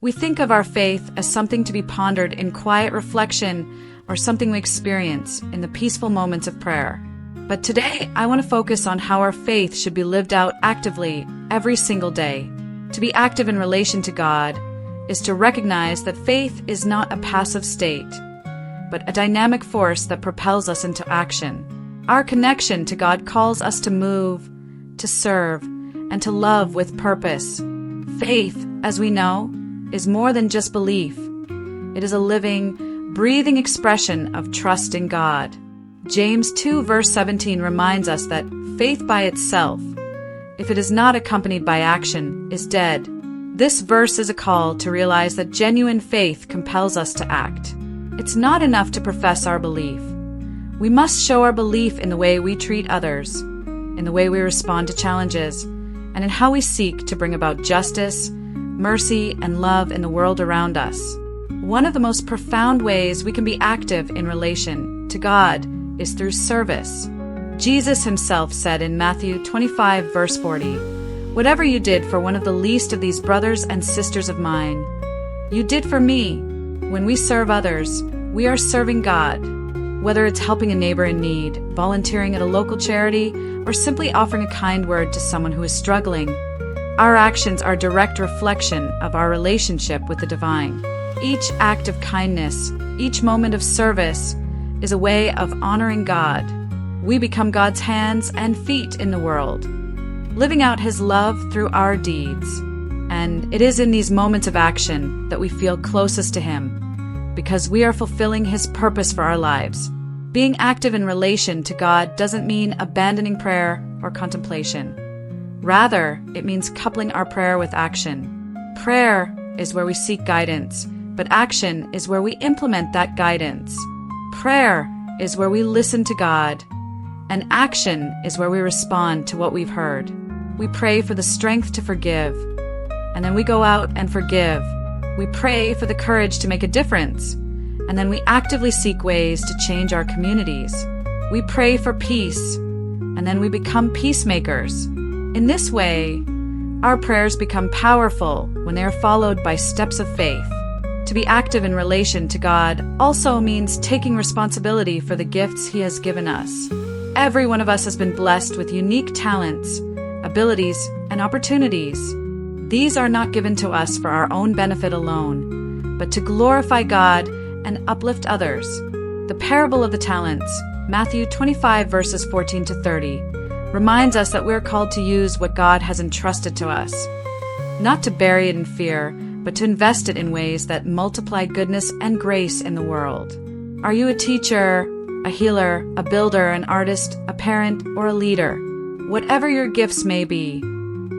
We think of our faith as something to be pondered in quiet reflection or something we experience in the peaceful moments of prayer. But today, I want to focus on how our faith should be lived out actively every single day. To be active in relation to God is to recognize that faith is not a passive state, but a dynamic force that propels us into action. Our connection to God calls us to move, to serve, and to love with purpose. Faith, as we know, is more than just belief. It is a living, breathing expression of trust in God. James 2 verse 17 reminds us that faith by itself, if it is not accompanied by action, is dead. This verse is a call to realize that genuine faith compels us to act. It's not enough to profess our belief. We must show our belief in the way we treat others, in the way we respond to challenges, and in how we seek to bring about justice, mercy, and love in the world around us. One of the most profound ways we can be active in relation to God is through service. Jesus himself said in Matthew 25 verse 40, "Whatever you did for one of the least of these brothers and sisters of mine, you did for me." When we serve others, we are serving God. Whether it's helping a neighbor in need, volunteering at a local charity, or simply offering a kind word to someone who is struggling, our actions are a direct reflection of our relationship with the divine. Each act of kindness, each moment of service, is a way of honoring God. We become God's hands and feet in the world, living out His love through our deeds. And it is in these moments of action that we feel closest to Him, because we are fulfilling His purpose for our lives. Being active in relation to God doesn't mean abandoning prayer or contemplation. Rather, it means coupling our prayer with action. Prayer is where we seek guidance, but action is where we implement that guidance. Prayer is where we listen to God, and action is where we respond to what we've heard. We pray for the strength to forgive, and then we go out and forgive. We pray for the courage to make a difference, and then we actively seek ways to change our communities. We pray for peace, and then we become peacemakers. In this way, our prayers become powerful when they are followed by steps of faith. To be active in relation to God also means taking responsibility for the gifts He has given us. Every one of us has been blessed with unique talents, abilities, and opportunities. These are not given to us for our own benefit alone, but to glorify God and uplift others. The parable of the talents, Matthew 25 verses 14 to 30, reminds us that we're called to use what God has entrusted to us, not to bury it in fear, but to invest it in ways that multiply goodness and grace in the world. Are you a teacher, a healer, a builder, an artist, a parent, or a leader? Whatever your gifts may be,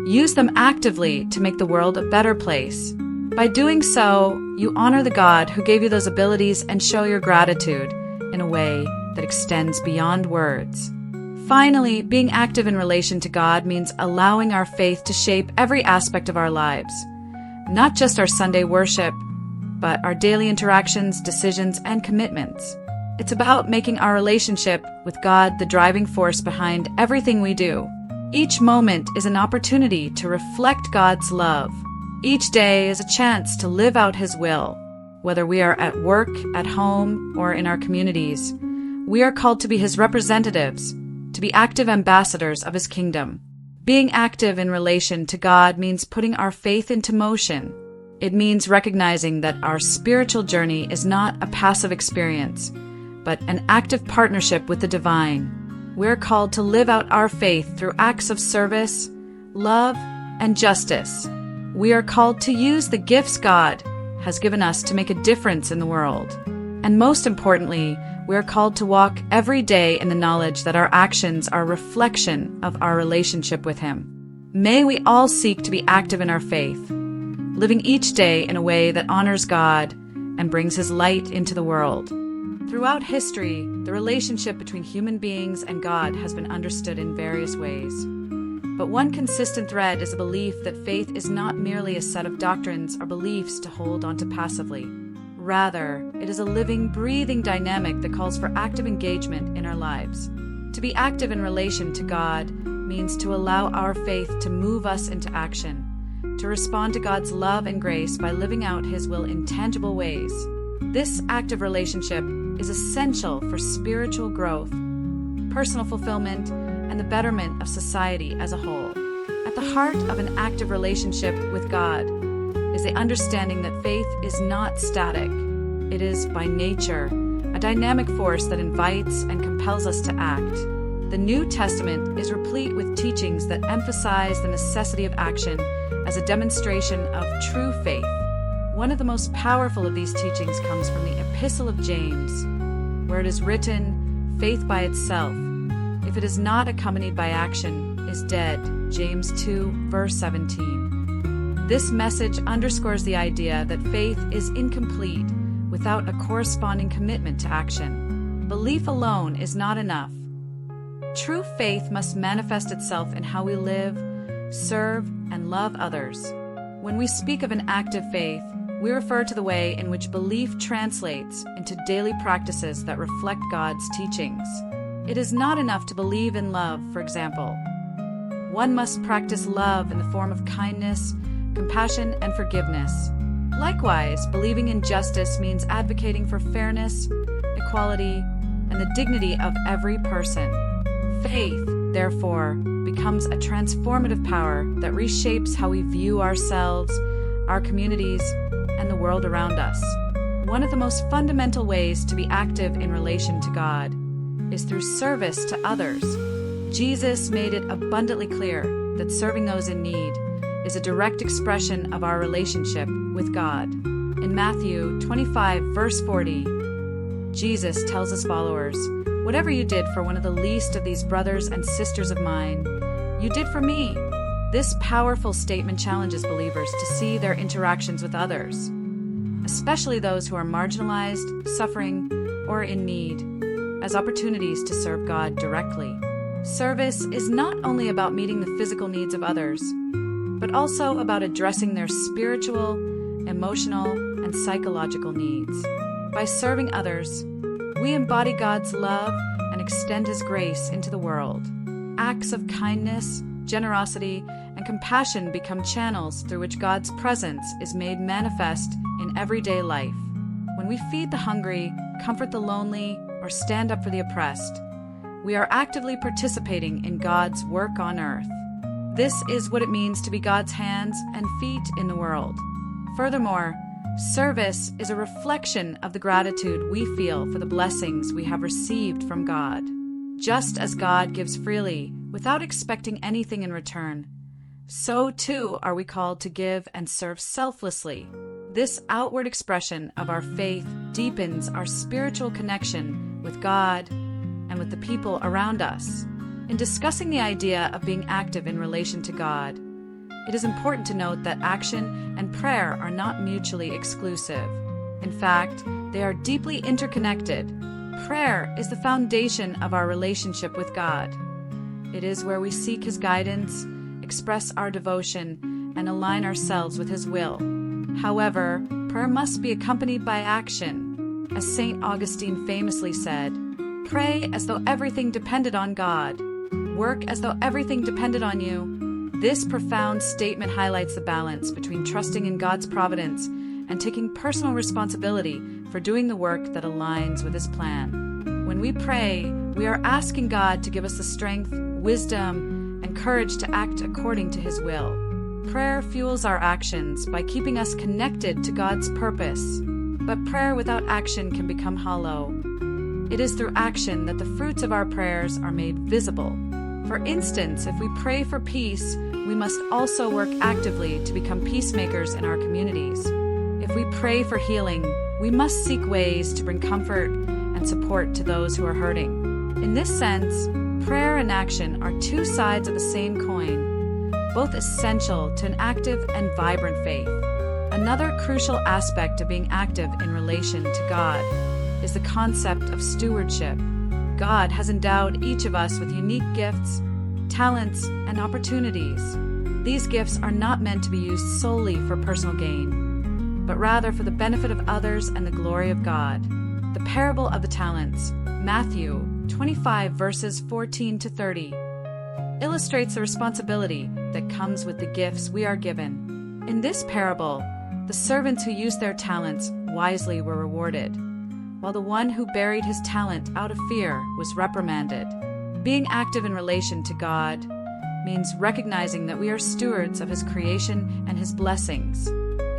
use them actively to make the world a better place. By doing so, you honor the God who gave you those abilities and show your gratitude in a way that extends beyond words. Finally, being active in relation to God means allowing our faith to shape every aspect of our lives. Not just our Sunday worship, but our daily interactions, decisions, and commitments. It's about making our relationship with God the driving force behind everything we do. Each moment is an opportunity to reflect God's love. Each day is a chance to live out His will. Whether we are at work, at home, or in our communities, we are called to be His representatives, to be active ambassadors of His kingdom. Being active in relation to God means putting our faith into motion. It means recognizing that our spiritual journey is not a passive experience, but an active partnership with the divine. We're called to live out our faith through acts of service, love, and justice. We are called to use the gifts God has given us to make a difference in the world. And most importantly, we are called to walk every day in the knowledge that our actions are a reflection of our relationship with Him. May we all seek to be active in our faith, living each day in a way that honors God and brings His light into the world. Throughout history, the relationship between human beings and God has been understood in various ways. But one consistent thread is a belief that faith is not merely a set of doctrines or beliefs to hold onto passively. Rather, it is a living, breathing dynamic that calls for active engagement in our lives. To be active in relation to God means to allow our faith to move us into action, to respond to God's love and grace by living out His will in tangible ways. This active relationship is essential for spiritual growth, personal fulfillment, and the betterment of society as a whole. At the heart of an active relationship with God is the understanding that faith is not static. It is, by nature, a dynamic force that invites and compels us to act. The New Testament is replete with teachings that emphasize the necessity of action as a demonstration of true faith. One of the most powerful of these teachings comes from the Epistle of James, where it is written, "Faith by itself, if it is not accompanied by action, is dead." James 2, verse 17. This message underscores the idea that faith is incomplete without a corresponding commitment to action. Belief alone is not enough. True faith must manifest itself in how we live, serve, and love others. When we speak of an active faith, we refer to the way in which belief translates into daily practices that reflect God's teachings. It is not enough to believe in love, for example. One must practice love in the form of kindness, compassion, and forgiveness. Likewise, believing in justice means advocating for fairness, equality, and the dignity of every person. Faith, therefore, becomes a transformative power that reshapes how we view ourselves, our communities, and the world around us. One of the most fundamental ways to be active in relation to God is through service to others. Jesus made it abundantly clear that serving those in need is a direct expression of our relationship with God. In Matthew 25, verse 40, Jesus tells his followers, "Whatever you did for one of the least of these brothers and sisters of mine, you did for me." This powerful statement challenges believers to see their interactions with others, especially those who are marginalized, suffering, or in need, as opportunities to serve God directly. Service is not only about meeting the physical needs of others, but also about addressing their spiritual, emotional, and psychological needs. By serving others, we embody God's love and extend His grace into the world. Acts of kindness, generosity, and compassion become channels through which God's presence is made manifest in everyday life. When we feed the hungry, comfort the lonely, or stand up for the oppressed, we are actively participating in God's work on earth. This is what it means to be God's hands and feet in the world. Furthermore, service is a reflection of the gratitude we feel for the blessings we have received from God. Just as God gives freely without expecting anything in return, so too are we called to give and serve selflessly. This outward expression of our faith deepens our spiritual connection with God and with the people around us. In discussing the idea of being active in relation to God, it is important to note that action and prayer are not mutually exclusive. In fact, they are deeply interconnected. Prayer is the foundation of our relationship with God. It is where we seek His guidance, express our devotion, and align ourselves with His will. However, prayer must be accompanied by action. As St. Augustine famously said, "Pray as though everything depended on God. Work as though everything depended on you." This profound statement highlights the balance between trusting in God's providence and taking personal responsibility for doing the work that aligns with His plan. When we pray, we are asking God to give us the strength, wisdom, and courage to act according to His will. Prayer fuels our actions by keeping us connected to God's purpose, but prayer without action can become hollow. It is through action that the fruits of our prayers are made visible. For instance, if we pray for peace, we must also work actively to become peacemakers in our communities. If we pray for healing, we must seek ways to bring comfort and support to those who are hurting. In this sense, prayer and action are two sides of the same coin, both essential to an active and vibrant faith. Another crucial aspect of being active in relation to God is the concept of stewardship. God has endowed each of us with unique gifts, talents, and opportunities. These gifts are not meant to be used solely for personal gain, but rather for the benefit of others and the glory of God. The parable of the talents, Matthew 25 verses 14 to 30, illustrates the responsibility that comes with the gifts we are given. In this parable, the servants who used their talents wisely were rewarded, while the one who buried his talent out of fear was reprimanded. Being active in relation to God means recognizing that we are stewards of His creation and His blessings.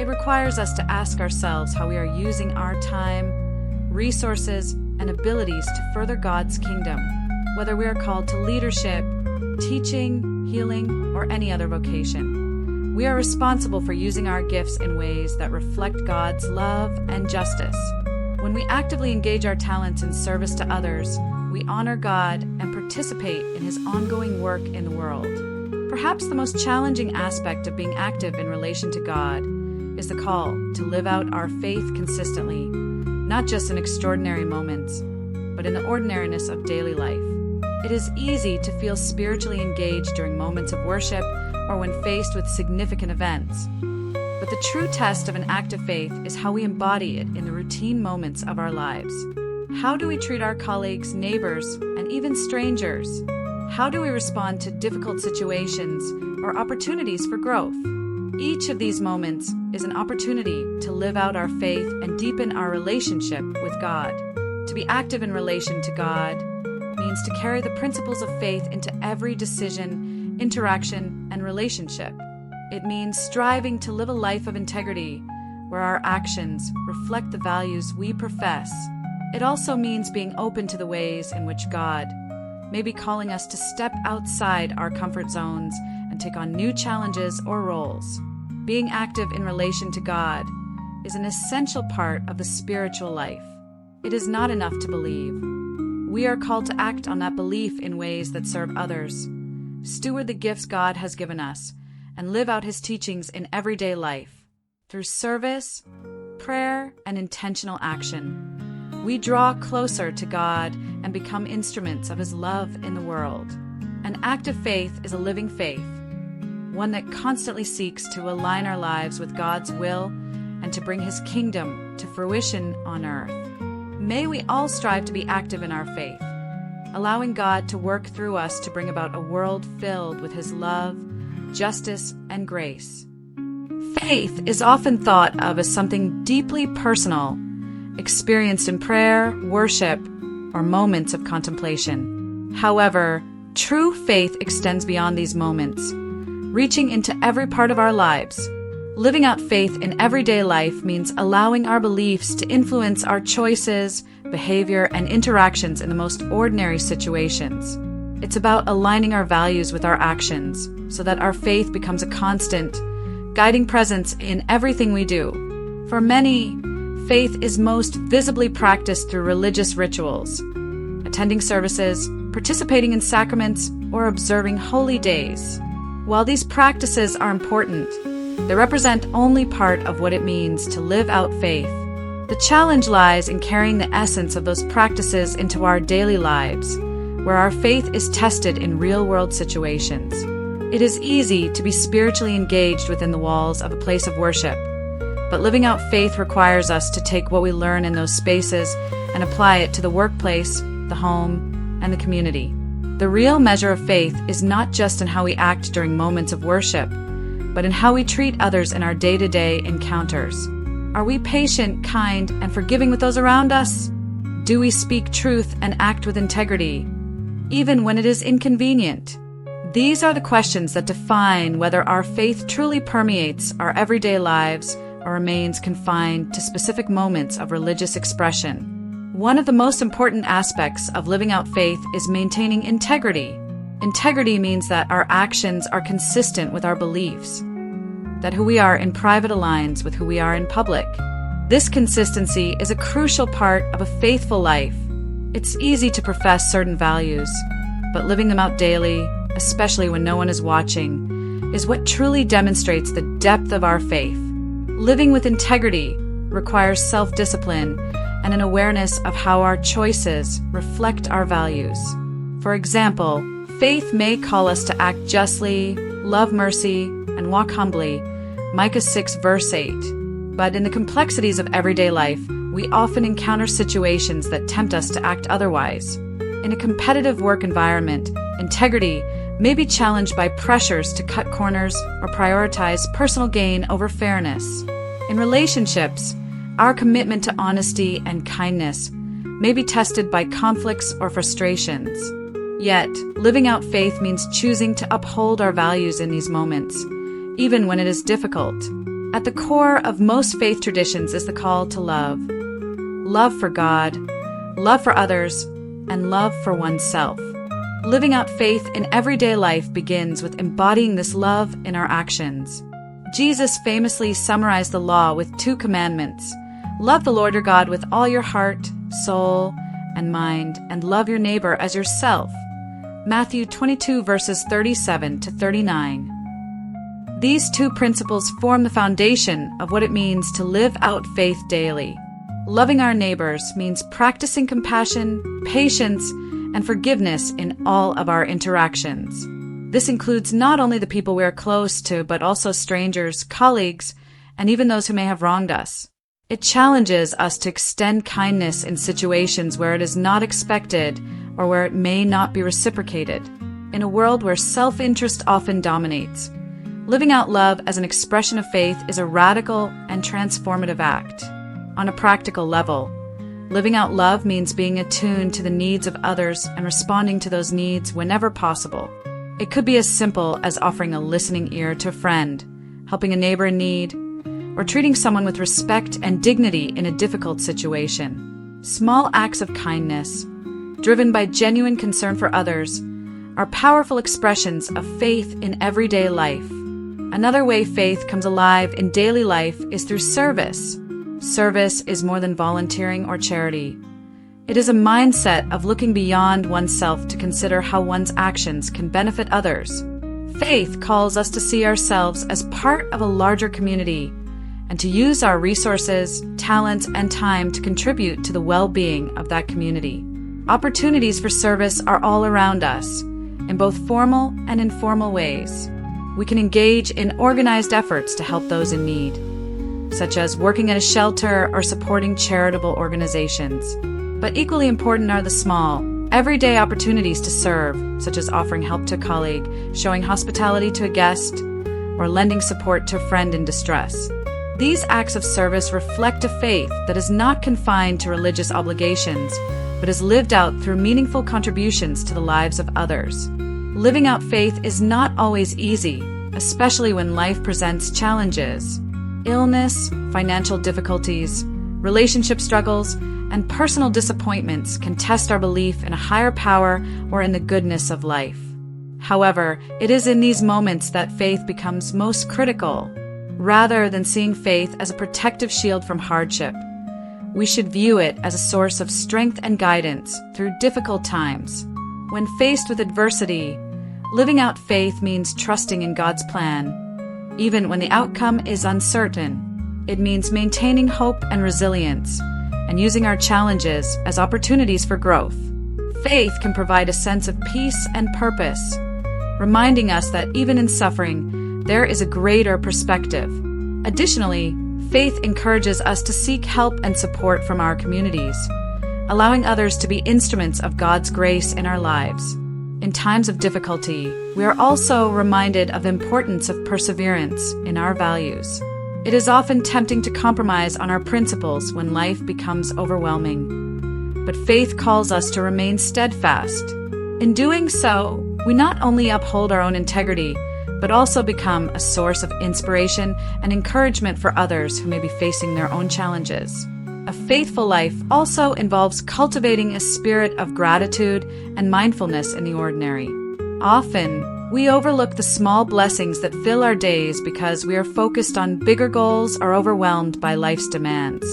It requires us to ask ourselves how we are using our time, resources, and abilities to further God's kingdom, whether we are called to leadership, teaching, healing, or any other vocation. We are responsible for using our gifts in ways that reflect God's love and justice. When we actively engage our talents in service to others, we honor God and participate in His ongoing work in the world. Perhaps the most challenging aspect of being active in relation to God is the call to live out our faith consistently, not just in extraordinary moments, but in the ordinariness of daily life. It is easy to feel spiritually engaged during moments of worship or when faced with significant events. But the true test of an active faith is how we embody it in the routine moments of our lives. How do we treat our colleagues, neighbors, and even strangers? How do we respond to difficult situations or opportunities for growth? Each of these moments is an opportunity to live out our faith and deepen our relationship with God. To be active in relation to God means to carry the principles of faith into every decision, interaction, and relationship. It means striving to live a life of integrity where our actions reflect the values we profess. It also means being open to the ways in which God may be calling us to step outside our comfort zones and take on new challenges or roles. Being active in relation to God is an essential part of the spiritual life. It is not enough to believe. We are called to act on that belief in ways that serve others, steward the gifts God has given us, and live out His teachings in everyday life. Through service, prayer, and intentional action, we draw closer to God and become instruments of His love in the world. An active faith is a living faith, one that constantly seeks to align our lives with God's will and to bring His kingdom to fruition on earth. May we all strive to be active in our faith, allowing God to work through us to bring about a world filled with His love, justice, and grace. Faith is often thought of as something deeply personal, experienced in prayer, worship, or moments of contemplation. However, true faith extends beyond these moments, reaching into every part of our lives. Living out faith in everyday life means allowing our beliefs to influence our choices, behavior, and interactions in the most ordinary situations. It's about aligning our values with our actions so that our faith becomes a constant, guiding presence in everything we do. For many, faith is most visibly practiced through religious rituals, attending services, participating in sacraments, or observing holy days. While these practices are important, they represent only part of what it means to live out faith. The challenge lies in carrying the essence of those practices into our daily lives, where our faith is tested in real-world situations. It is easy to be spiritually engaged within the walls of a place of worship, but living out faith requires us to take what we learn in those spaces and apply it to the workplace, the home, and the community. The real measure of faith is not just in how we act during moments of worship, but in how we treat others in our day-to-day encounters. Are we patient, kind, and forgiving with those around us? Do we speak truth and act with integrity, even when it is inconvenient? These are the questions that define whether our faith truly permeates our everyday lives or remains confined to specific moments of religious expression. One of the most important aspects of living out faith is maintaining integrity. Integrity means that our actions are consistent with our beliefs, that who we are in private aligns with who we are in public. This consistency is a crucial part of a faithful life. It's easy to profess certain values, but living them out daily, especially when no one is watching, is what truly demonstrates the depth of our faith. Living with integrity requires self-discipline and an awareness of how our choices reflect our values. For example, faith may call us to act justly, love mercy, and walk humbly, Micah 6 verse 8. But in the complexities of everyday life, we often encounter situations that tempt us to act otherwise. In a competitive work environment, integrity may be challenged by pressures to cut corners or prioritize personal gain over fairness. In relationships, our commitment to honesty and kindness may be tested by conflicts or frustrations. Yet, living out faith means choosing to uphold our values in these moments, even when it is difficult. At the core of most faith traditions is the call to love. Love for God, love for others, and love for oneself. Living out faith in everyday life begins with embodying this love in our actions. Jesus famously summarized the law with 2 commandments. Love the Lord your God with all your heart, soul, and mind, and love your neighbor as yourself. Matthew 22 verses 37 to 39. These 2 principles form the foundation of what it means to live out faith daily. Loving our neighbors means practicing compassion, patience, and forgiveness in all of our interactions. This includes not only the people we are close to, but also strangers, colleagues, and even those who may have wronged us. It challenges us to extend kindness in situations where it is not expected or where it may not be reciprocated. In a world where self-interest often dominates, living out love as an expression of faith is a radical and transformative act. On a practical level, living out love means being attuned to the needs of others and responding to those needs whenever possible. It could be as simple as offering a listening ear to a friend, helping a neighbor in need, or treating someone with respect and dignity in a difficult situation. Small acts of kindness, driven by genuine concern for others, are powerful expressions of faith in everyday life. Another way faith comes alive in daily life is through service. Service is more than volunteering or charity. It is a mindset of looking beyond oneself to consider how one's actions can benefit others. Faith calls us to see ourselves as part of a larger community and to use our resources, talents, and time to contribute to the well-being of that community. Opportunities for service are all around us, in both formal and informal ways. We can engage in organized efforts to help those in need, such as working at a shelter or supporting charitable organizations. But equally important are the small, everyday opportunities to serve, such as offering help to a colleague, showing hospitality to a guest, or lending support to a friend in distress. These acts of service reflect a faith that is not confined to religious obligations, but is lived out through meaningful contributions to the lives of others. Living out faith is not always easy, especially when life presents challenges. Illness, financial difficulties, relationship struggles, and personal disappointments can test our belief in a higher power or in the goodness of life. However, it is in these moments that faith becomes most critical. Rather than seeing faith as a protective shield from hardship, we should view it as a source of strength and guidance through difficult times. When faced with adversity, living out faith means trusting in God's plan. Even when the outcome is uncertain, it means maintaining hope and resilience and using our challenges as opportunities for growth. Faith can provide a sense of peace and purpose, reminding us that even in suffering, there is a greater perspective. Additionally, faith encourages us to seek help and support from our communities, allowing others to be instruments of God's grace in our lives. In times of difficulty, we are also reminded of the importance of perseverance in our values. It is often tempting to compromise on our principles when life becomes overwhelming, but faith calls us to remain steadfast. In doing so, we not only uphold our own integrity, but also become a source of inspiration and encouragement for others who may be facing their own challenges. A faithful life also involves cultivating a spirit of gratitude and mindfulness in the ordinary. Often, we overlook the small blessings that fill our days because we are focused on bigger goals or overwhelmed by life's demands.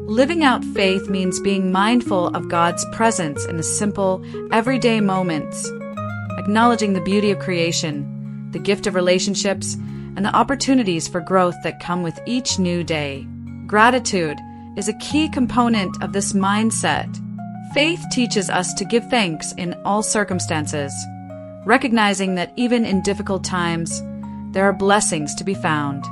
Living out faith means being mindful of God's presence in the simple, everyday moments, acknowledging the beauty of creation, the gift of relationships, and the opportunities for growth that come with each new day. Gratitude is a key component of this mindset. Faith teaches us to give thanks in all circumstances, recognizing that even in difficult times, there are blessings to be found.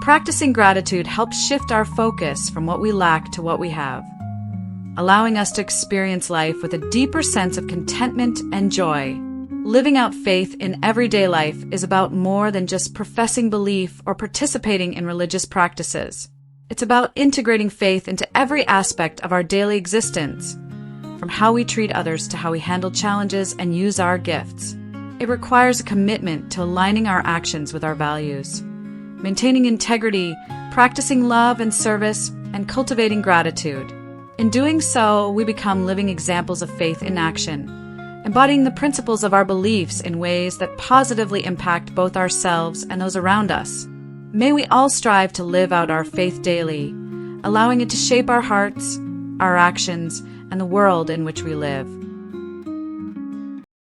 Practicing gratitude helps shift our focus from what we lack to what we have, allowing us to experience life with a deeper sense of contentment and joy. Living out faith in everyday life is about more than just professing belief or participating in religious practices. It's about integrating faith into every aspect of our daily existence, from how we treat others to how we handle challenges and use our gifts. It requires a commitment to aligning our actions with our values, maintaining integrity, practicing love and service, and cultivating gratitude. In doing so, we become living examples of faith in action, embodying the principles of our beliefs in ways that positively impact both ourselves and those around us. May we all strive to live out our faith daily, allowing it to shape our hearts, our actions, and the world in which we live.